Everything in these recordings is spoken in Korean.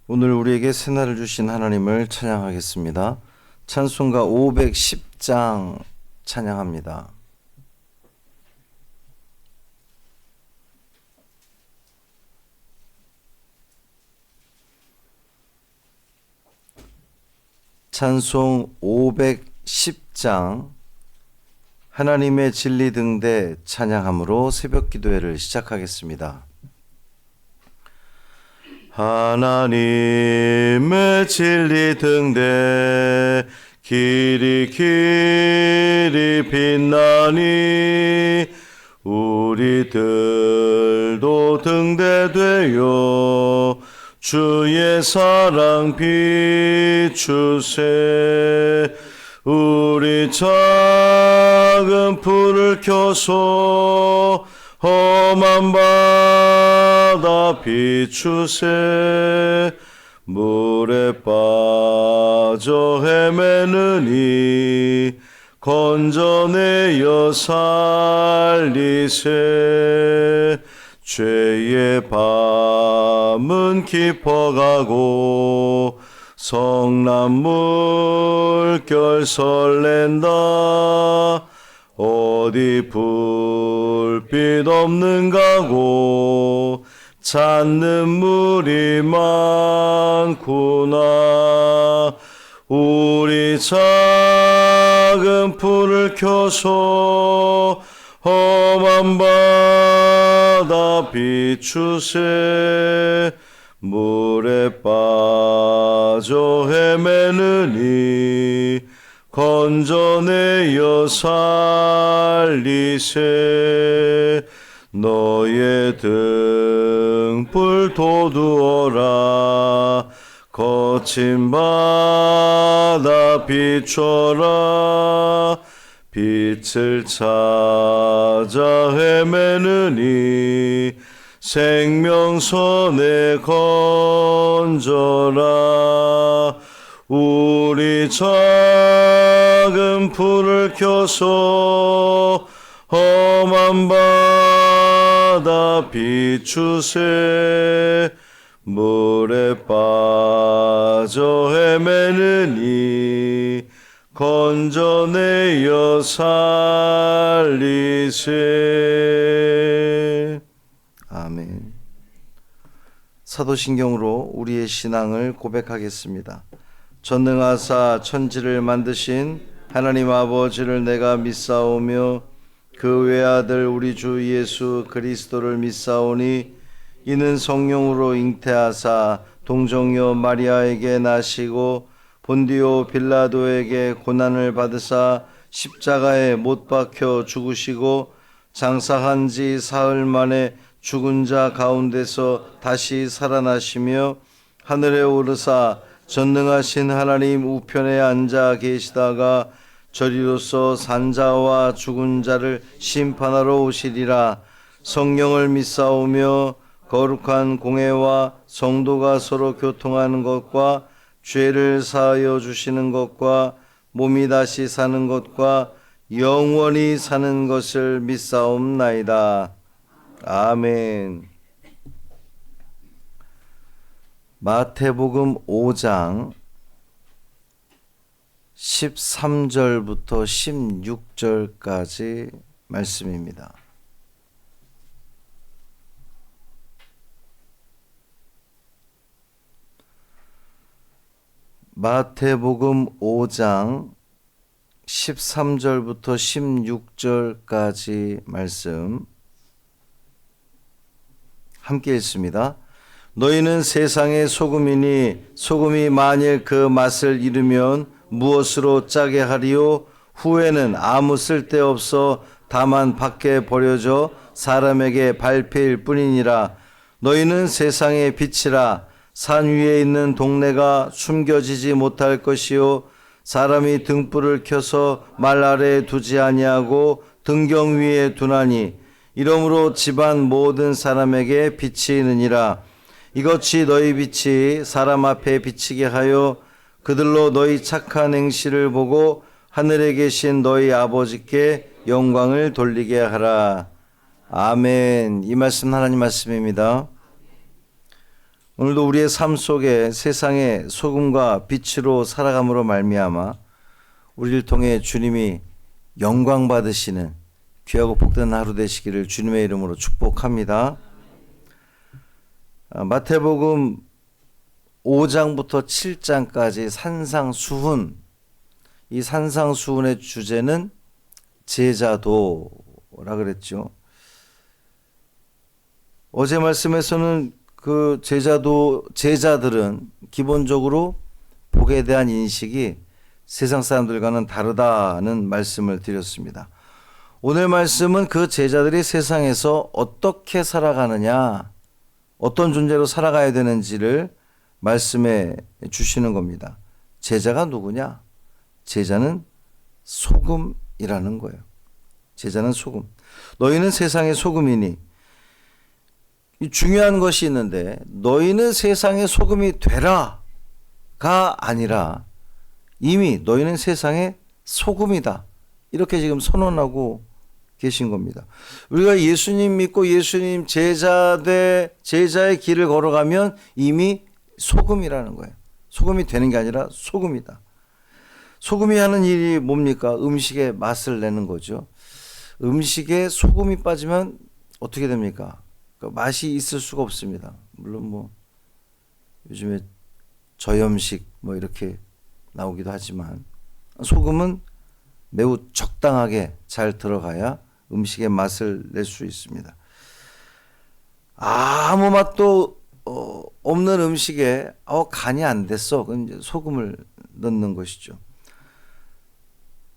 오늘 우리에게 새날을 주신 하나님을 찬양하겠습니다. 찬송가 510장 찬양합니다. 찬송 510장 하나님의 진리 등대 찬양함으로 새벽 기도회를 시작하겠습니다. 하나님의 진리 등대 길이 빛나니 우리들도 등대되어 주의 사랑 비추세. 우리 작은 불을 켜서 험한 바다 비추세. 물에 빠져 헤매느니 건져내어 살리세. 죄의 밤은 깊어가고 성난 물결 설렌다. 어디 불빛 없는가고 찾는 물이 많구나. 우리 작은 불을 켜서 험한 바다 비추세. 물에 빠져 헤매느니 건져내어 살리세. 너의 등불 돋우어라. 거친 바다 비춰라. 빛을 찾아 헤매느니 생명선에 건져라. 우리 작은 불을 켜서 험한 바다 비추세. 물에 빠져 헤매느니 건져내어 살리세. 아멘. 사도신경으로 우리의 신앙을 고백하겠습니다. 전능하사 천지를 만드신 하나님 아버지를 내가 믿사오며 그 외아들 우리 주 예수 그리스도를 믿사오니 이는 성령으로 잉태하사 동정녀 마리아에게 나시고 본디오 빌라도에게 고난을 받으사 십자가에 못 박혀 죽으시고 장사한 지 사흘 만에 죽은 자 가운데서 다시 살아나시며 하늘에 오르사 전능하신 하나님 우편에 앉아 계시다가 저리로서 산자와 죽은 자를 심판하러 오시리라. 성령을 믿사오며 거룩한 공회와 성도가 서로 교통하는 것과 죄를 사하여 주시는 것과 몸이 다시 사는 것과 영원히 사는 것을 믿사옵나이다. 아멘. 마태복음 5장 13절부터 16절까지 말씀입니다. 마태복음 5장 13절부터 16절까지 말씀 함께 읽습니다. 너희는 세상의 소금이니 소금이 만일 그 맛을 잃으면 무엇으로 짜게 하리요? 후에는 아무 쓸데없어 다만 밖에 버려져 사람에게 밟힐 뿐이니라. 너희는 세상의 빛이라. 산 위에 있는 동네가 숨겨지지 못할 것이요 사람이 등불을 켜서 말 아래에 두지 아니하고 등경 위에 두나니 이러므로 집안 모든 사람에게 빛이 있느니라. 이것이 너희 빛이 사람 앞에 비치게 하여 그들로 너희 착한 행실을 보고 하늘에 계신 너희 아버지께 영광을 돌리게 하라. 아멘. 이 말씀 하나님 말씀입니다. 오늘도 우리의 삶 속에 세상의 소금과 빛으로 살아감으로 말미암아 우리를 통해 주님이 영광 받으시는 귀하고 복된 하루 되시기를 주님의 이름으로 축복합니다. 마태복음 5장부터 7장까지 산상수훈, 이 산상수훈의 주제는 제자도라 그랬죠. 어제 말씀에서는 그 제자들은 기본적으로 복에 대한 인식이 세상 사람들과는 다르다는 말씀을 드렸습니다. 오늘 말씀은 그 제자들이 세상에서 어떻게 살아가느냐, 어떤 존재로 살아가야 되는지를 말씀해 주시는 겁니다. 제자가 누구냐? 제자는 소금이라는 거예요. 제자는 소금. 너희는 세상의 소금이니. 중요한 것이 있는데 너희는 세상의 소금이 되라가 아니라 이미 너희는 세상의 소금이다. 이렇게 지금 선언하고 계신 겁니다. 우리가 예수님 믿고 예수님 제자의 길을 걸어가면 이미 소금이라는 거예요. 소금이 되는 게 아니라 소금이다. 소금이 하는 일이 뭡니까? 음식에 맛을 내는 거죠. 음식에 소금이 빠지면 어떻게 됩니까? 맛이 있을 수가 없습니다. 물론 뭐 요즘에 저염식 뭐 이렇게 나오기도 하지만 소금은 매우 적당하게 잘 들어가야 음식의 맛을 낼 수 있습니다. 아무 맛도 없는 음식에 간이 안 됐어. 그럼 이제 소금을 넣는 것이죠.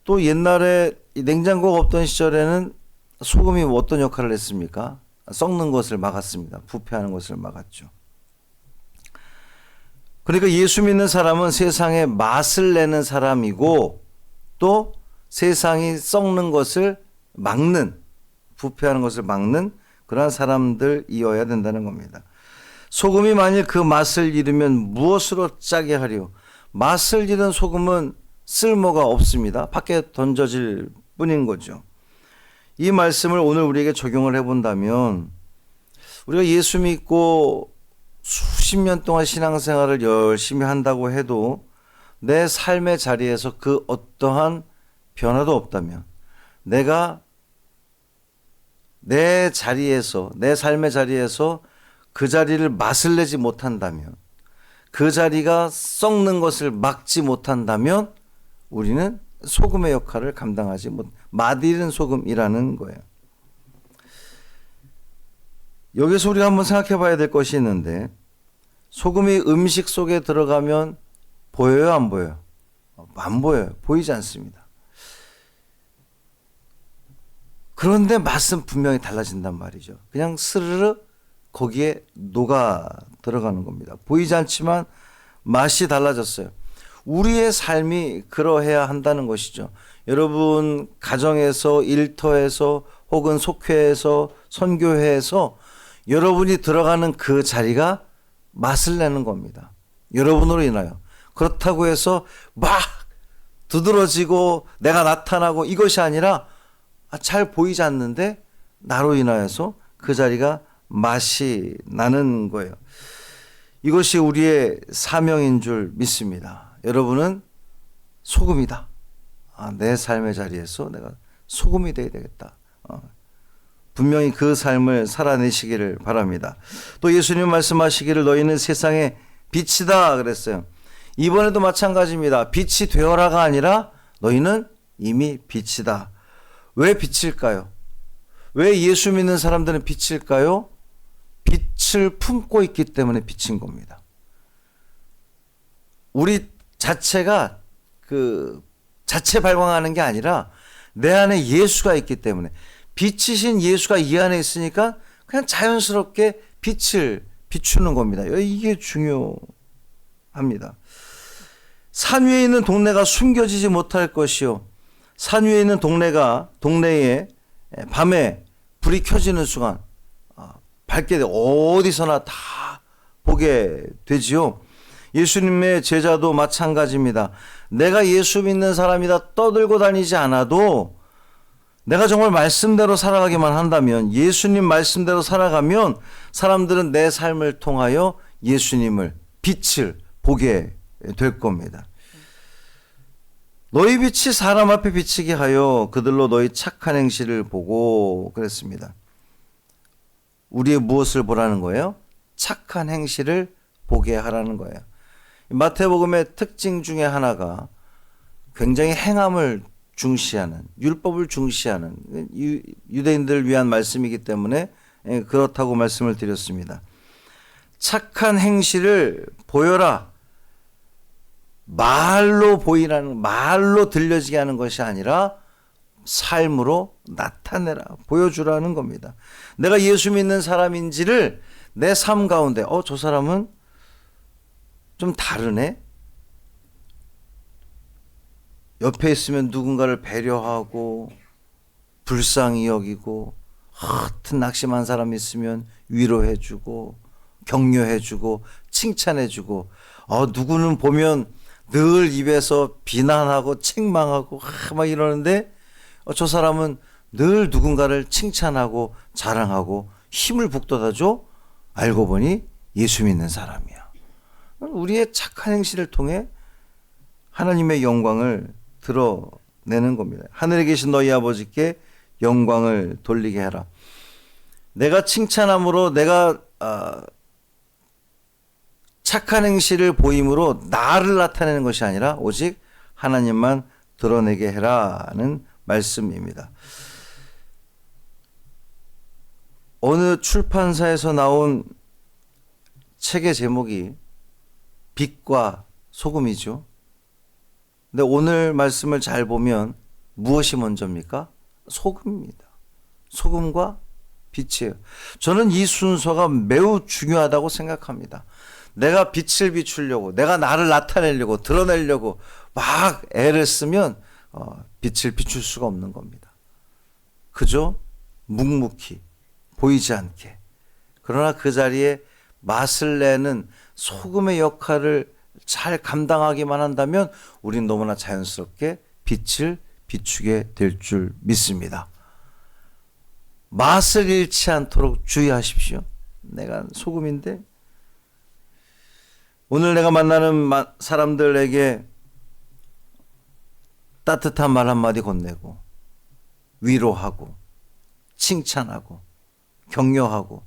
또 옛날에 냉장고가 없던 시절에는 소금이 어떤 역할을 했습니까? 썩는 것을 막았습니다. 부패하는 것을 막았죠. 그러니까 예수 믿는 사람은 세상에 맛을 내는 사람이고 또 세상이 썩는 것을 막는, 부패하는 것을 막는 그러한 사람들이어야 된다는 겁니다. 소금이 만일 그 맛을 잃으면 무엇으로 짜게 하리요? 맛을 잃은 소금은 쓸모가 없습니다. 밖에 던져질 뿐인 거죠. 이 말씀을 오늘 우리에게 적용을 해본다면 우리가 예수 믿고 수십 년 동안 신앙생활을 열심히 한다고 해도 내 삶의 자리에서 그 어떠한 변화도 없다면, 내가 내 자리에서, 내 삶의 자리에서 그 자리를 맛을 내지 못한다면, 그 자리가 썩는 것을 막지 못한다면 우리는 소금의 역할을 감당하지 못, 맛있는 소금이라는 거예요. 여기서 우리가 한번 생각해 봐야 될 것이 있는데, 소금이 음식 속에 들어가면 보여요, 안 보여요? 안 보여요. 보이지 않습니다. 그런데 맛은 분명히 달라진단 말이죠. 그냥 스르르 거기에 녹아 들어가는 겁니다. 보이지 않지만 맛이 달라졌어요. 우리의 삶이 그러해야 한다는 것이죠. 여러분 가정에서, 일터에서, 혹은 속회에서, 선교회에서 여러분이 들어가는 그 자리가 맛을 내는 겁니다. 여러분으로 인하여. 그렇다고 해서 막 두드러지고 내가 나타나고 이것이 아니라 잘 보이지 않는데 나로 인하여서 그 자리가 맛이 나는 거예요. 이것이 우리의 사명인 줄 믿습니다. 여러분은 소금이다. 내 삶의 자리에서 내가 소금이 되어야 되겠다. 분명히 그 삶을 살아내시기를 바랍니다. 또 예수님 말씀하시기를 너희는 세상의 빛이다 그랬어요. 이번에도 마찬가지입니다. 빛이 되어라가 아니라 너희는 이미 빛이다. 왜 빛일까요? 왜 예수 믿는 사람들은 빛일까요? 빛을 품고 있기 때문에 빛인 겁니다. 우리 자체가 자체 발광하는 게 아니라 내 안에 예수가 있기 때문에, 빛이신 예수가 이 안에 있으니까 그냥 자연스럽게 빛을 비추는 겁니다. 이게 중요합니다. 산 위에 있는 동네가 숨겨지지 못할 것이요, 산 위에 있는 동네에 밤에 불이 켜지는 순간 밝게 어디서나 다 보게 되지요. 예수님의 제자도 마찬가지입니다. 내가 예수 믿는 사람이다 떠들고 다니지 않아도 내가 정말 말씀대로 살아가기만 한다면, 예수님 말씀대로 살아가면 사람들은 내 삶을 통하여 예수님을, 빛을 보게 될 겁니다. 너희 빛이 사람 앞에 비치게 하여 그들로 너희 착한 행실을 보고, 그랬습니다. 우리의 무엇을 보라는 거예요? 착한 행실을 보게 하라는 거예요. 마태복음의 특징 중에 하나가 굉장히 행함을 중시하는, 율법을 중시하는, 유대인들을 위한 말씀이기 때문에 그렇다고 말씀을 드렸습니다. 착한 행실을 보여라. 말로 보이라는, 말로 들려지게 하는 것이 아니라 삶으로 나타내라, 보여주라는 겁니다. 내가 예수 믿는 사람인지를 내 삶 가운데, 저 사람은 좀 다르네? 옆에 있으면 누군가를 배려하고 불쌍히 여기고, 하여튼 낙심한 사람이 있으면 위로해주고 격려해주고 칭찬해주고, 누구는 보면 늘 입에서 비난하고 책망하고 막 이러는데 저 사람은 늘 누군가를 칭찬하고 자랑하고 힘을 북돋아줘. 알고 보니 예수 믿는 사람이야. 우리의 착한 행실을 통해 하나님의 영광을 드러내는 겁니다. 하늘에 계신 너희 아버지께 영광을 돌리게 해라. 내가 칭찬함으로, 내가 착한 행실을 보임으로 나를 나타내는 것이 아니라 오직 하나님만 드러내게 해라는 말씀입니다. 어느 출판사에서 나온 책의 제목이 빛과 소금이죠. 근데 오늘 말씀을 잘 보면 무엇이 먼저입니까? 소금입니다. 소금과 빛이에요. 저는 이 순서가 매우 중요하다고 생각합니다. 내가 빛을 비추려고, 내가 나를 나타내려고, 드러내려고 막 애를 쓰면 빛을 비출 수가 없는 겁니다. 그저 묵묵히 보이지 않게. 그러나 그 자리에 맛을 내는 소금의 역할을 잘 감당하기만 한다면 우린 너무나 자연스럽게 빛을 비추게 될 줄 믿습니다. 맛을 잃지 않도록 주의하십시오. 내가 소금인데, 오늘 내가 만나는 사람들에게 따뜻한 말 한마디 건네고 위로하고 칭찬하고 격려하고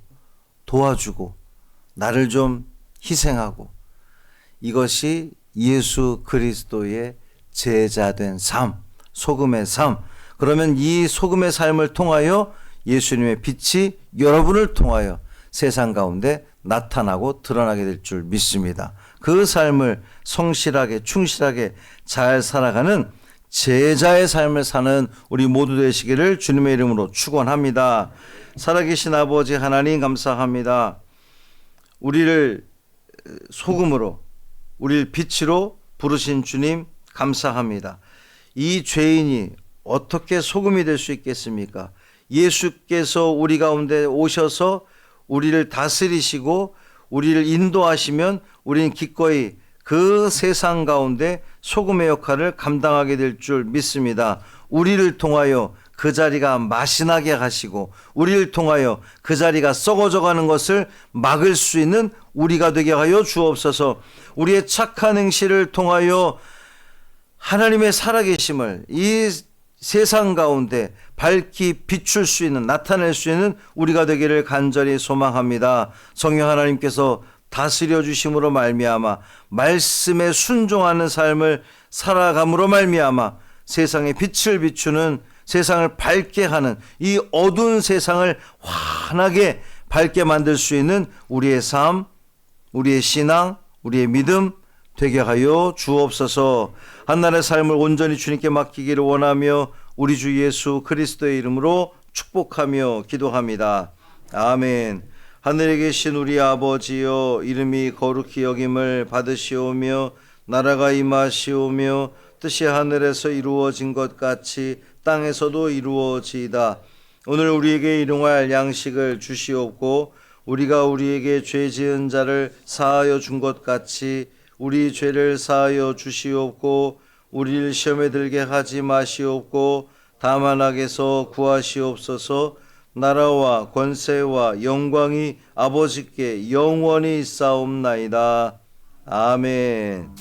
도와주고 나를 좀 희생하고, 이것이 예수 그리스도의 제자된 삶, 소금의 삶. 그러면 이 소금의 삶을 통하여 예수님의 빛이 여러분을 통하여 세상 가운데 나타나고 드러나게 될 줄 믿습니다. 그 삶을 성실하게 충실하게 잘 살아가는 제자의 삶을 사는 우리 모두 되시기를 주님의 이름으로 축원합니다. 살아계신 아버지 하나님 감사합니다. 우리를 소금으로, 우리를 빛으로 부르신 주님 감사합니다. 이 죄인이 어떻게 소금이 될 수 있겠습니까? 예수께서 우리 가운데 오셔서 우리를 다스리시고 우리를 인도하시면 우리는 기꺼이 그 세상 가운데 소금의 역할을 감당하게 될 줄 믿습니다. 우리를 통하여 그 자리가 맛이 나게 하시고 우리를 통하여 그 자리가 썩어져 가는 것을 막을 수 있는 우리가 되게 하여 주옵소서. 우리의 착한 행실을 통하여 하나님의 살아계심을 이 세상 가운데 밝히 비출 수 있는, 나타낼 수 있는 우리가 되기를 간절히 소망합니다. 성령 하나님께서 다스려 주심으로 말미암아 말씀에 순종하는 삶을 살아감으로 말미암아 세상에 빛을 비추는, 세상을 밝게 하는, 이 어두운 세상을 환하게 밝게 만들 수 있는 우리의 삶, 우리의 신앙, 우리의 믿음 되게 하여 주옵소서. 한날의 삶을 온전히 주님께 맡기기를 원하며 우리 주 예수 그리스도의 이름으로 축복하며 기도합니다. 아멘. 하늘에 계신 우리 아버지여, 이름이 거룩히 여김을 받으시오며 나라가 임하시오며 뜻이 하늘에서 이루어진 것 같이 땅에서도 이루어지이다. 오늘 우리에게 일용할 양식을 주시옵고 우리가 우리에게 죄 지은 자를 사하여 준 것 같이 우리 죄를 사하여 주시옵고 우리를 시험에 들게 하지 마시옵고 다만 악에서 구하시옵소서. 나라와 권세와 영광이 아버지께 영원히 있사옵나이다. 아멘.